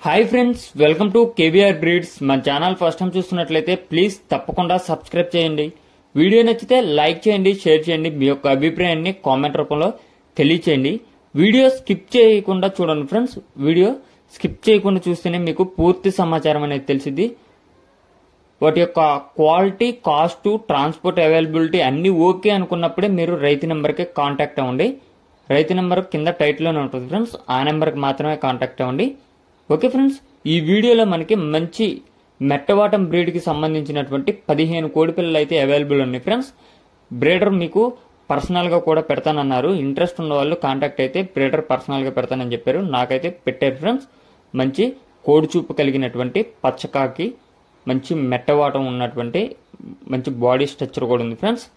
Hi friends, welcome to KVR breeds. మన channel first time చూస్తున్నట్లయితే please తప్పకుండా సబ్స్క్రైబ్ చేయండి. వీడియో నచ్చితే లైక్ చేయండి, షేర్ చేయండి. మీ యొక్క అభిప్రాయాన్ని కామెంట్ రూపంలో తెలియచేయండి. వీడియో స్కిప్ చేయకుండా చూడండి ఫ్రెండ్స్. వీడియో స్కిప్ చేయకుండా చూస్తేనే మీకు పూర్తి సమాచారం అనేది తెలిసింది. వాటి యొక్క క్వాలిటీ, కాస్ట్, ట్రాన్స్పోర్ట్ అవైలబిలిటీ అన్ని ఓకే అనుకున్నప్పుడే మీరు రైతు నెంబర్కి కాంటాక్ట్ అవ్వండి. రైతు నెంబర్ కింద టైటిల్లోనే ఉంటుంది ఫ్రెండ్స్. ఆ నెంబర్కి మాత్రమే కాంటాక్ట్ అవ్వండి. ఓకే ఫ్రెండ్స్, ఈ వీడియోలో మనకి మంచి మెట్టవాటం బ్రీడ్కి సంబంధించినటువంటి 15 కోడి పిల్లలు అయితే అవైలబుల్ ఉన్నాయి ఫ్రెండ్స్. బ్రీడర్ మీకు పర్సనల్గా కూడా పెడతానన్నారు. ఇంట్రెస్ట్ ఉన్న వాళ్ళు కాంటాక్ట్ అయితే బ్రీడర్ పర్సనల్గా పెడతానని చెప్పారు. నాకైతే పెట్టారు ఫ్రెండ్స్. మంచి కోడి చూపు కలిగినటువంటి పచ్చకాకి, మంచి మెట్టవాటం ఉన్నటువంటి మంచి బాడీ స్ట్రక్చర్ కూడా ఉంది ఫ్రెండ్స్.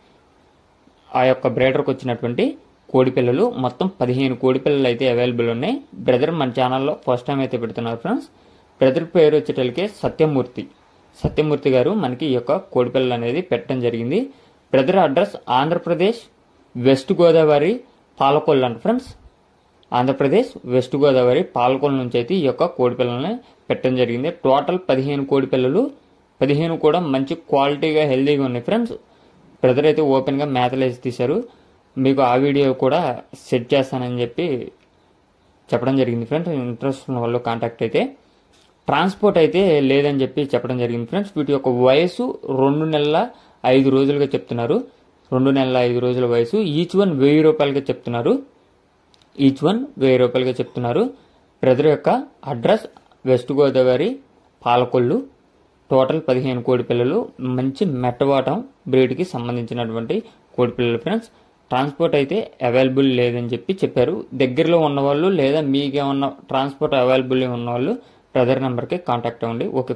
ఆ యొక్క బ్రీడర్కి వచ్చినటువంటి కోడి పిల్లలు మొత్తం 15 కోడి పిల్లలు అయితే అవైలబుల్ ఉన్నాయి. బ్రదర్ మన ఛానల్లో ఫస్ట్ టైం అయితే పెడుతున్నారు ఫ్రెండ్స్. బ్రదర్ పేరు వచ్చేటోళ్ళకి సత్యమూర్తి గారు మనకి ఈ యొక్క కోడి పిల్లలు అనేది పెట్టడం జరిగింది. Brother address Andhra Pradesh west Godavari Palakollu అంట ఫ్రెండ్స్. ఆంధ్రప్రదేశ్ వెస్ట్ గోదావరి పాలకొల్లు నుంచి అయితే ఈ యొక్క కోడి పిల్లల్ని పెట్టడం జరిగింది. టోటల్ 15 కోడి పిల్లలు, 15 కూడా మంచి క్వాలిటీగా హెల్దీగా ఉన్నాయి ఫ్రెండ్స్. బ్రదర్ అయితే ఓపెన్గా మేతలు వేసి తీశారు. మీకు ఆ వీడియో కూడా సెట్ చేస్తానని చెప్పడం జరిగింది ఫ్రెండ్స్. ఇంట్రెస్ట్ ఉన్న వాళ్ళు కాంటాక్ట్ అయితే. ట్రాన్స్పోర్ట్ అయితే లేదని చెప్పడం జరిగింది ఫ్రెండ్స్. వీటి యొక్క వయసు 2 నెలల 5 రోజులుగా చెప్తున్నారు. 2 నెలల 5 రోజుల వయసు. ఈచ్ వన్ 1000 రూపాయలుగా చెప్తున్నారు. బ్రదర్ యొక్క address west Godavari Palakollu. Total 15 కోడి పిల్లలు, మంచి మెట్టవాటం బ్రీడ్కి సంబంధించినటువంటి కోడి పిల్లలు ఫ్రెండ్స్. ట్రాన్స్పోర్ట్ అయితే అవైలబుల్ లేదని చెప్పారు. దగ్గరలో ఉన్నవాళ్ళు లేదా మీకేమన్నా ట్రాన్స్పోర్ట్ అవైలబుల్ ఉన్నవాళ్ళు బ్రదర్ నెంబర్కి కాంటాక్ట్ అవ్వండి. ఓకే.